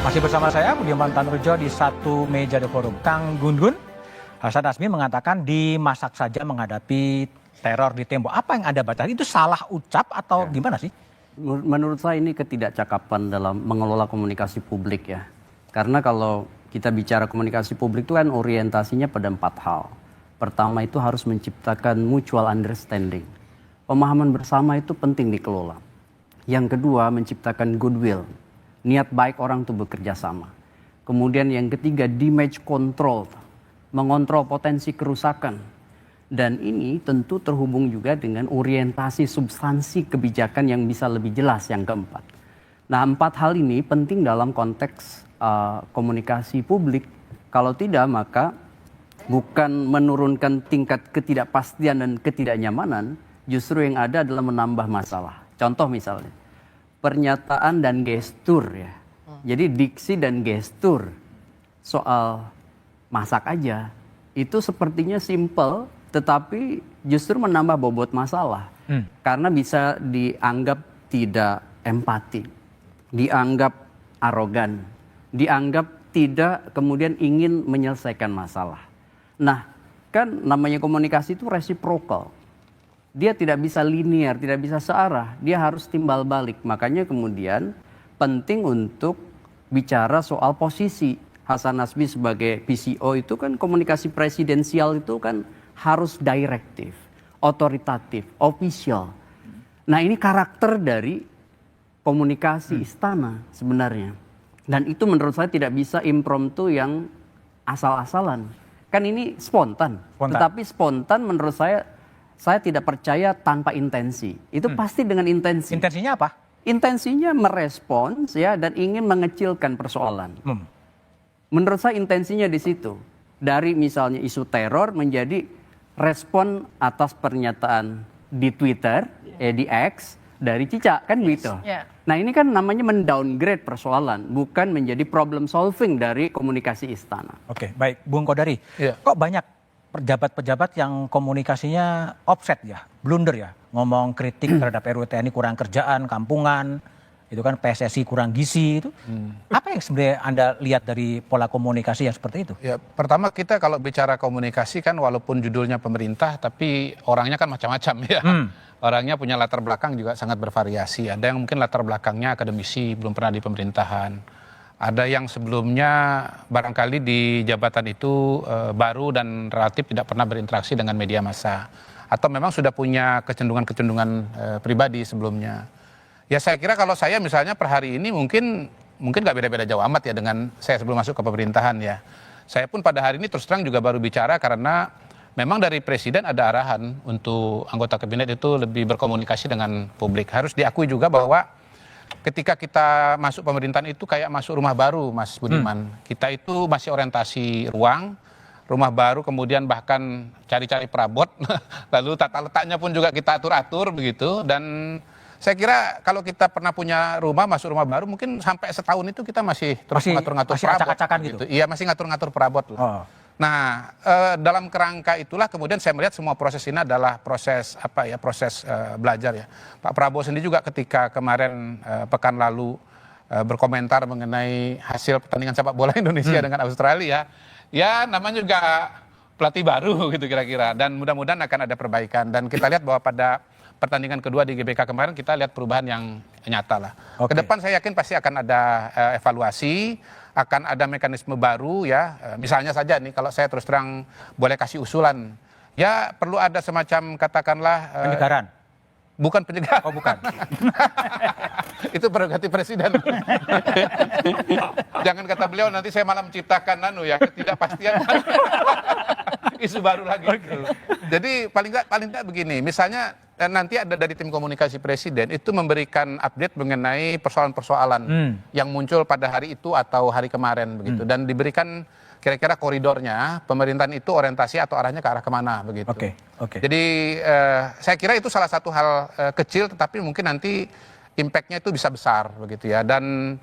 Masih bersama saya Budiman Tanurjo di satu meja The Forum. Kang Gun-Gun, Hasan Azmi mengatakan dimasak saja menghadapi teror di Tembok. Apa yang Anda baca? Itu salah ucap atau gimana sih? Menurut saya ini ketidakcakapan dalam mengelola komunikasi publik ya. Karena kalau kita bicara komunikasi publik itu kan orientasinya pada 4 hal. Pertama itu harus menciptakan mutual understanding. Pemahaman bersama itu penting dikelola. Yang kedua menciptakan goodwill. Niat baik orang untuk bekerja sama. Kemudian yang ketiga damage control. Mengontrol potensi kerusakan. Dan ini tentu terhubung juga dengan orientasi substansi kebijakan yang bisa lebih jelas yang keempat. Nah 4 hal ini penting dalam konteks komunikasi publik. Kalau tidak maka bukan menurunkan tingkat ketidakpastian dan ketidaknyamanan. Justru yang ada adalah menambah masalah. Contoh misalnya. Pernyataan dan gestur ya. Jadi diksi dan gestur soal masak aja itu sepertinya simple tetapi justru menambah bobot masalah. Karena bisa dianggap tidak empati, dianggap arogan, dianggap tidak kemudian ingin menyelesaikan masalah. Nah, kan namanya komunikasi itu reciprocal. Dia tidak bisa linear, tidak bisa searah, dia harus timbal balik. Makanya kemudian penting untuk bicara soal posisi. Hasan Azmi sebagai PCO itu kan komunikasi presidensial itu kan harus direktif, otoritatif, official. Nah ini karakter dari komunikasi istana sebenarnya. Dan itu menurut saya tidak bisa impromptu yang asal-asalan. Kan ini spontan. Tetapi spontan menurut saya tidak percaya tanpa intensi. Itu pasti dengan intensi. Intensinya apa? Intensinya merespons ya dan ingin mengecilkan persoalan. Menurut saya intensinya di situ. Dari misalnya isu teror menjadi respon atas pernyataan di Twitter, di X dari Cica kan gitu. Nah ini kan namanya mendowngrade persoalan, bukan menjadi problem solving dari komunikasi istana. Oke, baik, Bung Kodari. Kok banyak pejabat-pejabat yang komunikasinya offset ya, blunder ya, ngomong kritik terhadap RUU-TNI kurang kerjaan, kampungan, itu kan PSSI kurang gizi itu. Apa yang sebenarnya Anda lihat dari pola komunikasi yang seperti itu? Ya, pertama kita kalau bicara komunikasi kan walaupun judulnya pemerintah tapi orangnya kan macam-macam ya. Orangnya punya latar belakang juga sangat bervariasi. Ada yang mungkin latar belakangnya akademisi, belum pernah di pemerintahan. Ada yang sebelumnya barangkali di jabatan itu baru dan relatif tidak pernah berinteraksi dengan media massa. Atau memang sudah punya kecenderungan-kecenderungan pribadi sebelumnya. Ya saya kira kalau saya misalnya per hari ini mungkin gak beda-beda jauh amat ya dengan saya sebelum masuk ke pemerintahan ya. Saya pun pada hari ini terus terang juga baru bicara karena memang dari Presiden ada arahan untuk anggota kabinet itu lebih berkomunikasi dengan publik. Harus diakui juga bahwa ketika kita masuk pemerintahan itu kayak masuk rumah baru, Mas Budiman. Kita itu masih orientasi ruang, rumah baru, kemudian bahkan cari-cari perabot, lalu tata letaknya pun juga kita atur-atur begitu. Dan saya kira kalau kita pernah punya rumah, masuk rumah baru, mungkin sampai setahun itu kita masih terus ngatur-ngatur perabot. Acak-acakan gitu? Iya, masih ngatur-ngatur perabot. Nah, dalam kerangka itulah kemudian saya melihat semua proses ini adalah proses proses belajar ya. Pak Prabowo sendiri juga ketika kemarin pekan lalu berkomentar mengenai hasil pertandingan sepak bola Indonesia dengan Australia, ya namanya juga pelatih baru gitu kira-kira, dan mudah-mudahan akan ada perbaikan. Dan kita lihat bahwa pada pertandingan kedua di GBK kemarin kita lihat perubahan yang nyata lah. Kedepan saya yakin pasti akan ada evaluasi, akan ada mekanisme baru ya. Misalnya saja nih kalau saya terus terang boleh kasih usulan, ya perlu ada semacam katakanlah penyegaran. Bukan penyegaran. Oh bukan. Itu prerogatif presiden. Jangan kata beliau nanti saya malah menciptakan ketidakpastian. Isu baru lagi. Jadi paling tidak begini, misalnya nanti ada dari tim komunikasi presiden itu memberikan update mengenai persoalan-persoalan yang muncul pada hari itu atau hari kemarin begitu, dan diberikan kira-kira koridornya pemerintahan itu orientasi atau arahnya ke arah kemana begitu. Jadi saya kira itu salah satu hal kecil tetapi mungkin nanti impactnya itu bisa besar begitu ya. Dan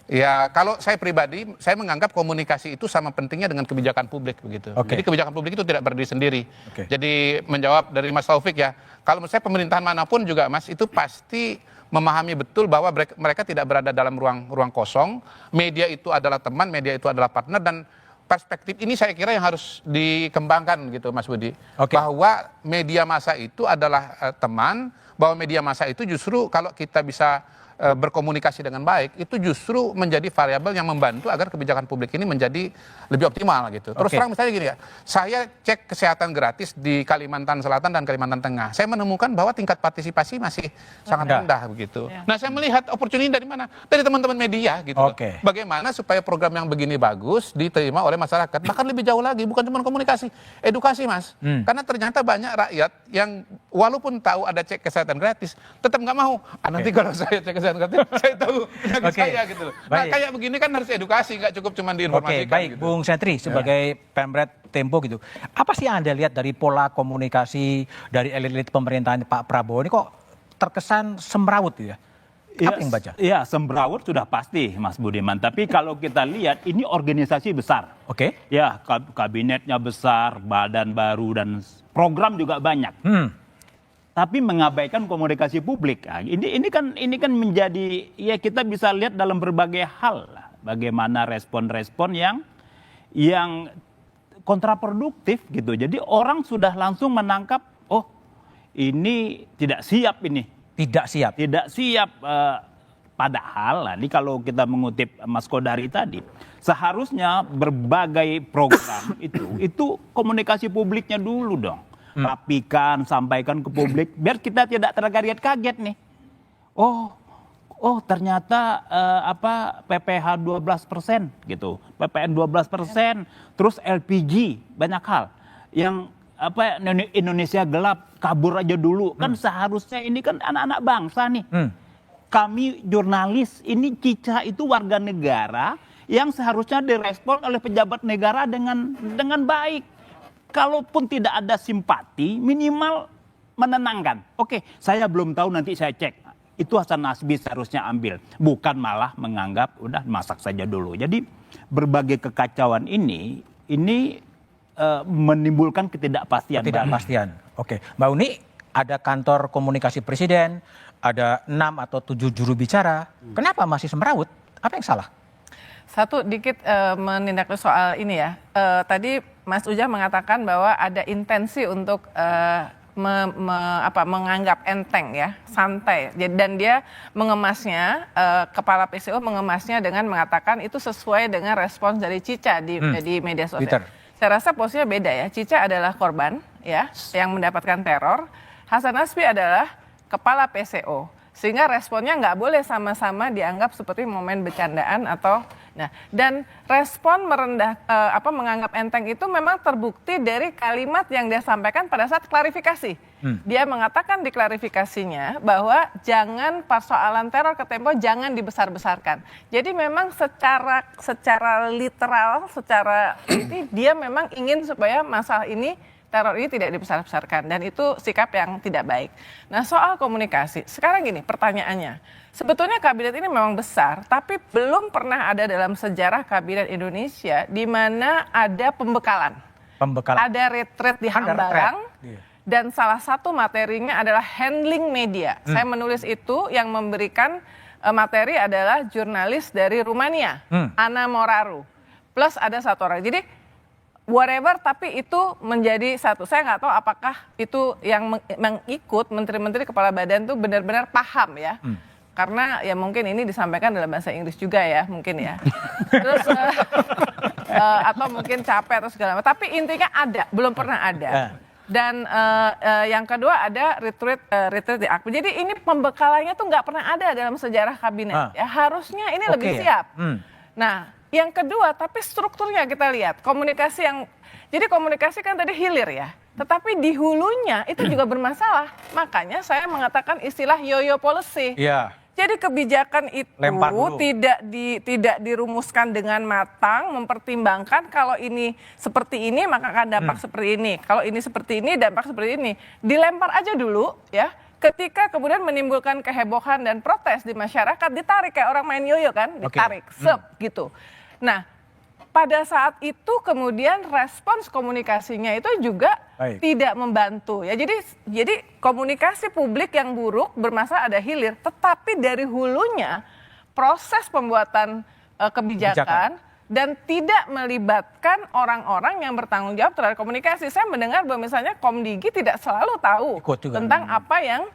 ya kalau saya pribadi saya menganggap komunikasi itu sama pentingnya dengan kebijakan publik begitu. Jadi kebijakan publik itu tidak berdiri sendiri. Jadi menjawab dari Mas Taufik ya, kalau menurut saya pemerintahan manapun juga Mas itu pasti memahami betul bahwa mereka tidak berada dalam ruang kosong, media itu adalah teman, media itu adalah partner, dan perspektif ini saya kira yang harus dikembangkan gitu Mas Budi. Bahwa media massa itu adalah teman, bahwa media massa itu justru kalau kita bisa berkomunikasi dengan baik, itu justru menjadi variabel yang membantu agar kebijakan publik ini menjadi lebih optimal gitu. Terus terang misalnya gini ya, saya cek kesehatan gratis di Kalimantan Selatan dan Kalimantan Tengah, saya menemukan bahwa tingkat partisipasi masih sangat rendah begitu. Nah, saya melihat opportunity dari mana? Dari teman-teman media gitu. Bagaimana supaya program yang begini bagus diterima oleh masyarakat, bahkan lebih jauh lagi, bukan cuma komunikasi, edukasi Mas. Karena ternyata banyak rakyat yang walaupun tahu ada cek kesehatan gratis, tetap nggak mau. Nanti kalau saya cek kesehatan gratis, saya tahu penyakit saya gitu loh. Nah, kayak begini kan harus edukasi, nggak cukup cuma diinformasikan. Baik, gitu. Bung Sentri sebagai Pemret Tempo gitu, apa sih yang Anda lihat dari pola komunikasi dari elit-elit pemerintahan Pak Prabowo ini kok terkesan semrawut gitu ya? Apa yang baca? Ya, semrawut sudah pasti Mas Budiman. Tapi kalau kita lihat ini organisasi besar. Ya, kabinetnya besar, badan baru dan program juga banyak. Tapi mengabaikan komunikasi publik. Nah, ini kan menjadi, ya kita bisa lihat dalam berbagai hal lah, bagaimana respon-respon yang kontraproduktif gitu. Jadi orang sudah langsung menangkap, oh ini tidak siap ini. Tidak siap. Padahal, ini kalau kita mengutip Mas Kodari tadi, seharusnya berbagai program itu komunikasi publiknya dulu dong. Rapikan, sampaikan ke publik, biar kita tidak terkaget-kaget nih. Oh ternyata PPh 12% gitu, PPN 12%, terus LPG, banyak hal yang Indonesia gelap, kabur aja dulu. Kan seharusnya ini kan anak-anak bangsa nih. Kami jurnalis, ini Cica itu warga negara yang seharusnya direspon oleh pejabat negara dengan baik. Kalaupun tidak ada simpati, minimal menenangkan. Oke, saya belum tahu, nanti saya cek. Itu Hasan Nasbi seharusnya ambil. Bukan malah menganggap, udah masak saja dulu. Jadi berbagai kekacauan ini menimbulkan ketidakpastian. Oke, Mbak Uni, ada kantor komunikasi presiden, ada 6 atau 7 juru bicara. Kenapa masih semrawut? Apa yang salah? Satu dikit menindaklanjuti soal ini ya. Tadi Mas Ujang mengatakan bahwa ada intensi untuk menganggap enteng ya, santai. Dan dia mengemasnya, kepala PCO mengemasnya dengan mengatakan itu sesuai dengan respons dari Cica di media sosial. Twitter. Saya rasa posisinya beda ya. Cica adalah korban ya, yang mendapatkan teror. Hasan Nasbi adalah kepala PCO. Sehingga responnya nggak boleh sama-sama dianggap seperti momen bercandaan atau dan respon menganggap enteng itu memang terbukti dari kalimat yang dia sampaikan pada saat klarifikasi. Dia mengatakan di klarifikasinya bahwa jangan persoalan teror ke Tempo jangan dibesar-besarkan. Jadi memang secara literal, secara ini dia memang ingin supaya masalah ini, teror ini tidak dibesar-besarkan, dan itu sikap yang tidak baik. Nah, soal komunikasi, sekarang gini pertanyaannya, sebetulnya kabinet ini memang besar, tapi belum pernah ada dalam sejarah kabinet Indonesia di mana ada pembekalan. Ada retreat di Hambalang, dan salah satu materinya adalah handling media. Saya menulis itu, yang memberikan materi adalah jurnalis dari Rumania, Ana Moraru, plus ada satu orang. Jadi whatever, tapi itu menjadi satu. Saya nggak tahu apakah itu yang mengikut menteri-menteri kepala badan itu benar-benar paham ya. Karena ya mungkin ini disampaikan dalam bahasa Inggris juga ya, mungkin ya. Terus atau mungkin capek atau segala macam. Tapi intinya ada, belum pernah ada. Dan yang kedua ada retreat di Akbar. Jadi ini pembekalannya tuh nggak pernah ada dalam sejarah kabinet. Ya harusnya ini lebih siap. Nah, yang kedua, tapi strukturnya kita lihat, jadi komunikasi kan tadi hilir ya, tetapi di hulunya itu juga bermasalah. Makanya saya mengatakan istilah yo-yo policy. Jadi kebijakan itu tidak dirumuskan dengan matang, mempertimbangkan kalau ini seperti ini maka akan dampak seperti ini. Kalau ini seperti ini, dampak seperti ini. Dilempar aja dulu ya. Ketika kemudian menimbulkan kehebohan dan protes di masyarakat, ditarik kayak orang main yoyo kan, ditarik, gitu. Nah, pada saat itu kemudian respons komunikasinya itu juga tidak membantu ya. Jadi komunikasi publik yang buruk bermasalah ada hilir, tetapi dari hulunya proses pembuatan kebijakan dan tidak melibatkan orang-orang yang bertanggung jawab terhadap komunikasi. Saya mendengar bahwa misalnya Komdigi tidak selalu tahu tentang apa yang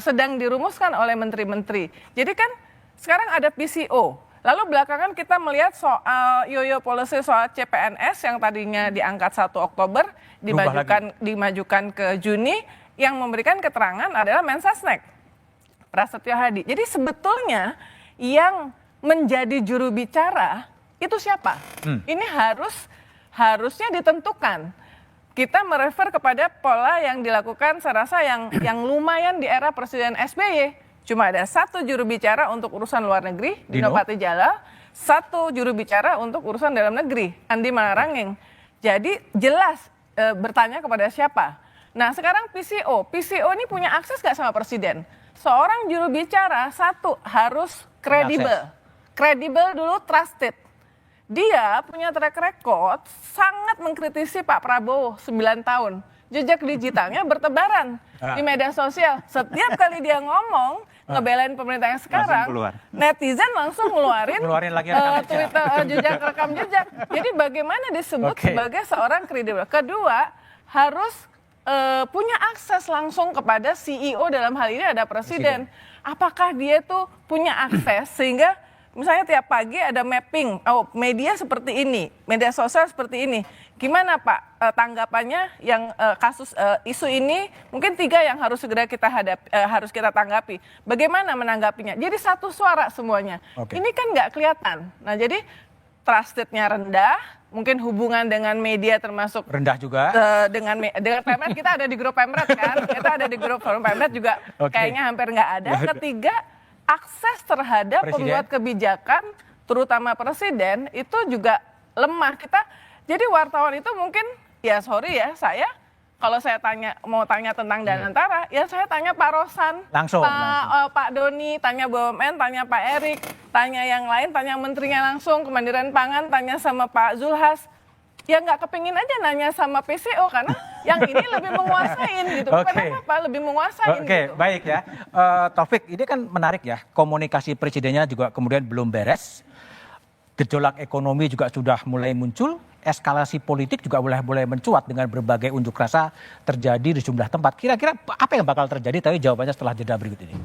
sedang dirumuskan oleh menteri-menteri. Jadi kan sekarang ada PCO. Lalu belakangan kita melihat soal yoyo policy soal CPNS yang tadinya diangkat 1 Oktober dimajukan ke Juni, yang memberikan keterangan adalah Mensesnek Prasetyo Hadi. Jadi sebetulnya yang menjadi juru bicara itu siapa? Ini harusnya ditentukan. Kita merefer kepada pola yang dilakukan saya rasa yang lumayan di era Presiden SBY. Cuma ada 1 juru bicara untuk urusan luar negeri, Dino Patijalal, 1 juru bicara untuk urusan dalam negeri, Andi Malarangeng. Jadi jelas bertanya kepada siapa. Nah sekarang PCO ini punya akses gak sama presiden? Seorang juru bicara 1 harus kredibel. Kredibel dulu, trusted. Dia punya track record sangat mengkritisi Pak Prabowo 9 tahun. Jejak digitalnya bertebaran di media sosial. Setiap kali dia ngomong, ngebelain pemerintah yang sekarang, netizen langsung ngeluarin lagi Twitter, rekam jejak. Jadi bagaimana disebut sebagai seorang kredibel? Kedua, harus punya akses langsung kepada CEO, dalam hal ini ada presiden. Apakah dia tuh punya akses sehingga misalnya tiap pagi ada mapping, media seperti ini, media sosial seperti ini. Gimana Pak tanggapannya yang kasus isu ini? Mungkin 3 yang harus segera kita harus kita tanggapi. Bagaimana menanggapinya? Jadi 1 suara semuanya. Ini kan nggak kelihatan. Nah jadi trustednya rendah, mungkin hubungan dengan media termasuk rendah juga. Dengan Pemret, kita ada di grup Pemret kan? Kita ada di grup forum Pemret juga kayaknya hampir nggak ada. Ketiga, akses terhadap pembuat kebijakan, terutama presiden, itu juga lemah. Jadi wartawan itu mungkin, ya sorry ya, kalau saya mau tanya tentang Danantara, ya saya tanya Pak Rosan, langsung. Pak Doni, tanya BUMN, tanya Pak Erik, tanya yang lain, tanya menterinya langsung, Kemandirian Pangan, tanya sama Pak Zulhas. Ya nggak kepingin aja nanya sama PCO karena yang ini lebih menguasain gitu. Kenapa lebih menguasain gitu. Baik ya. Taufik, ini kan menarik ya. Komunikasi presidennya juga kemudian belum beres. Gejolak ekonomi juga sudah mulai muncul. Eskalasi politik juga mulai mencuat dengan berbagai unjuk rasa terjadi di sejumlah tempat. Kira-kira apa yang bakal terjadi? Tapi jawabannya setelah jeda berikut ini.